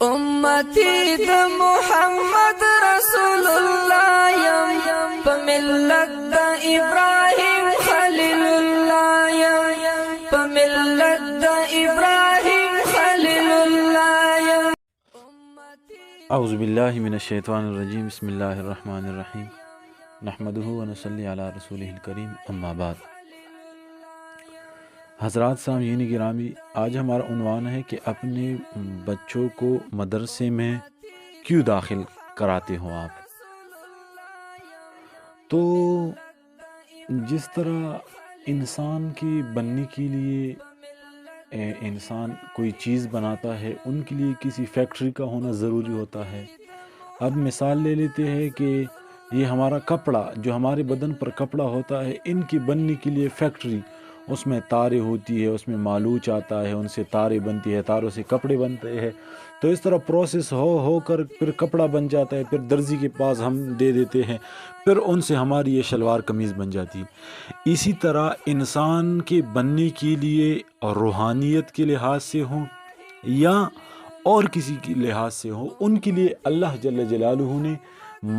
امتی د محمد رسول الله یم په ملت د ابراهیم خلیل الله یم په ملت د ابراهیم خلیل الله یم. اعوذ باللہ من الشیطان الرجیم. بسم اللہ الرحمن الرحیم. نحمدہ ونصلی علی رسولہ الکریم. اما بعد. حضرات سامعین گرامی، آج ہمارا عنوان ہے کہ اپنے بچوں کو مدرسے میں کیوں داخل کراتے ہو آپ. تو جس طرح انسان کی بننے کے لیے انسان کوئی چیز بناتا ہے، ان کے لیے کسی فیکٹری کا ہونا ضروری ہوتا ہے. اب مثال لے لیتے ہیں کہ یہ ہمارا کپڑا، جو ہمارے بدن پر کپڑا ہوتا ہے، ان کی بننے کے لیے فیکٹری، اس میں تاریں ہوتی ہے، اس میں مالوچ آتا ہے، ان سے تاریں بنتی ہے، تاروں سے کپڑے بنتے ہیں. تو اس طرح پروسیس ہو کر پھر کپڑا بن جاتا ہے، پھر درزی کے پاس ہم دے دیتے ہیں، پھر ان سے ہماری یہ شلوار قمیض بن جاتی ہے. اسی طرح انسان کے بننے کے لیے روحانیت کے لحاظ سے ہوں یا اور کسی کے لحاظ سے ہو، ان کے لیے اللہ جل جلالہ نے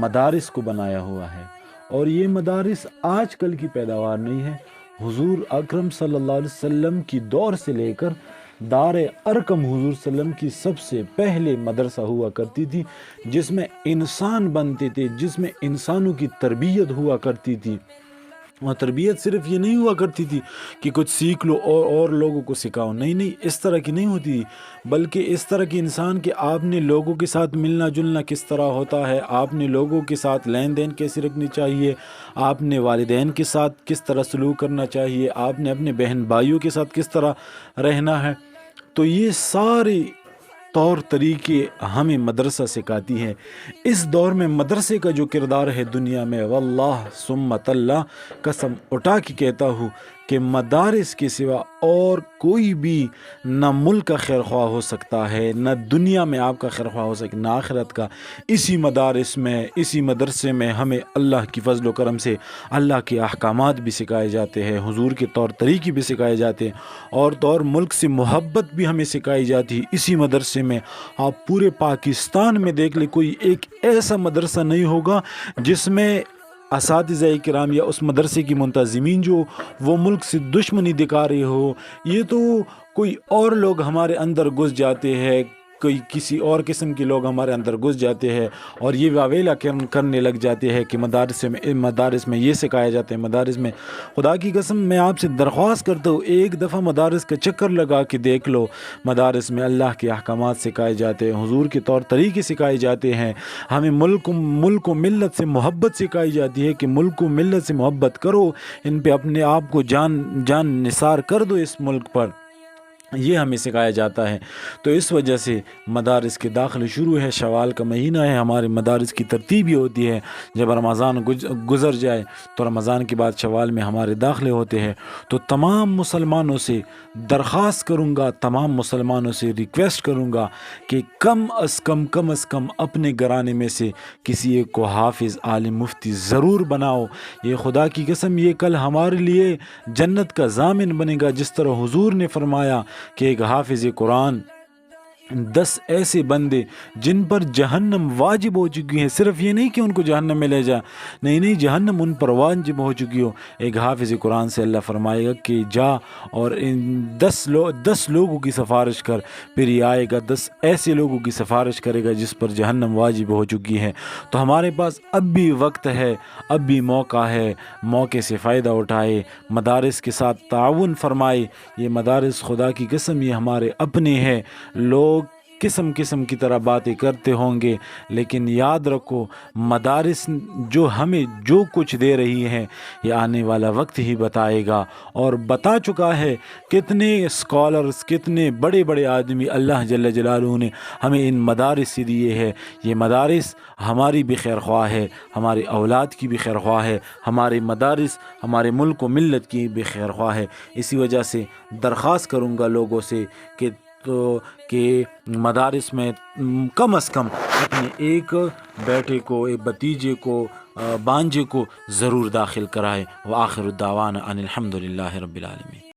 مدارس کو بنایا ہوا ہے. اور یہ مدارس آج کل کی پیداوار نہیں ہے. حضور اکرم صلی اللہ علیہ وسلم کی دور سے لے کر دار ارقم حضور صلی اللہ علیہ وسلم کی سب سے پہلے مدرسہ ہوا کرتی تھی، جس میں انسان بنتے تھے، جس میں انسانوں کی تربیت ہوا کرتی تھی. اور تربیت صرف یہ نہیں ہوا کرتی تھی کہ کچھ سیکھ لو اور لوگوں کو سکھاؤ، نہیں، اس طرح کی نہیں ہوتی تھی، بلکہ اس طرح کی انسان کہ آپ نے لوگوں کے ساتھ ملنا جلنا کس طرح ہوتا ہے، آپ نے لوگوں کے ساتھ لین دین کیسے رکھنی چاہیے، آپ نے والدین کے ساتھ کس طرح سلوک کرنا چاہیے، آپ نے اپنے بہن بھائیوں کے ساتھ کس طرح رہنا ہے. تو یہ سارے طور طریقے ہمیں مدرسہ سکھاتی ہے. اس دور میں مدرسے کا جو کردار ہے دنیا میں، واللہ ثم اللہ، قسم اٹھا کے کہتا ہوں کہ مدارس کے سوا اور کوئی بھی نہ ملک کا خیر خواہ ہو سکتا ہے، نہ دنیا میں آپ کا خیر خواہ ہو سکتا، نہ آخرت کا. اسی مدارس میں، اسی مدرسے میں ہمیں اللہ کی فضل و کرم سے اللہ کے احکامات بھی سکھائے جاتے ہیں، حضور کے طور طریقے بھی سکھائے جاتے ہیں، اور ملک سے محبت بھی ہمیں سکھائی جاتی ہے اسی مدرسے میں. آپ پورے پاکستان میں دیکھ لیں، کوئی ایک ایسا مدرسہ نہیں ہوگا جس میں اساتذہ کرام یا اس مدرسے کی منتظمین جو وہ ملک سے دشمنی دکھا رہے ہو. یہ تو کوئی اور لوگ ہمارے اندر گھس جاتے ہیں، کوئی کسی اور قسم کے لوگ ہمارے اندر گھس جاتے ہیں اور یہ واویلا کرنے لگ جاتے ہیں کہ مدارس میں یہ سکھایا جاتا ہے. مدارس میں خدا کی قسم میں آپ سے درخواست کرتا ہوں، ایک دفعہ مدارس کا چکر لگا کے دیکھ لو. مدارس میں اللہ کے احکامات سکھائے جاتے ہیں، حضور کے طور طریقے سکھائے جاتے ہیں. ہمیں ملک و ملت سے محبت سکھائی جاتی ہے کہ ملک و ملت سے محبت کرو، ان پہ اپنے آپ کو جان نثار کر دو اس ملک پر. یہ ہمیں سکھایا جاتا ہے. تو اس وجہ سے مدارس کے داخلے شروع ہے. شوال کا مہینہ ہے، ہمارے مدارس کی ترتیب یہ ہوتی ہے، جب رمضان گزر جائے تو رمضان کے بعد شوال میں ہمارے داخلے ہوتے ہیں. تو تمام مسلمانوں سے درخواست کروں گا، تمام مسلمانوں سے ریکویسٹ کروں گا کہ کم از کم اپنے گھرانے میں سے کسی ایک کو حافظ عالم مفتی ضرور بناؤ. یہ خدا کی قسم یہ کل ہمارے لیے جنت کا ضامن بنے گا. جس طرح حضور نے فرمایا کہ ایک حافظ قرآن 10 ایسے بندے جن پر جہنم واجب ہو چکی ہے، صرف یہ نہیں کہ ان کو جہنم میں لے جا، نہیں، جہنم ان پر واجب ہو چکی ہو. ایک حافظ قرآن سے اللہ فرمائے گا کہ جا اور ان 10 لوگوں کی سفارش کر، پھر یہ آئے گا 10 ایسے لوگوں کی سفارش کرے گا جس پر جہنم واجب ہو چکی ہے. تو ہمارے پاس اب بھی وقت ہے، اب بھی موقع ہے، موقع سے فائدہ اٹھائے، مدارس کے ساتھ تعاون فرمائے. یہ مدارس خدا کی قسم یہ ہمارے اپنے ہیں. لوگ قسم کی طرح باتیں کرتے ہوں گے، لیکن یاد رکھو مدارس جو ہمیں جو کچھ دے رہی ہیں یہ آنے والا وقت ہی بتائے گا، اور بتا چکا ہے. کتنے اسکالرز، کتنے بڑے آدمی اللہ جل جلالہ نے ہمیں ان مدارس سے دیے ہیں. یہ مدارس ہماری بھی خیر خواہ ہے، ہماری اولاد کی بھی خیر خواہ ہے، ہمارے مدارس ہمارے ملک و ملت کی بھی خیر خواہ ہے. اسی وجہ سے درخواست کروں گا لوگوں سے کہ مدارس میں کم از کم اپنے ایک بیٹے کو، ایک بھتیجے کو، بانجے کو ضرور داخل کرائے. وآخر الدعوانا ان الحمد للہ رب العالمین.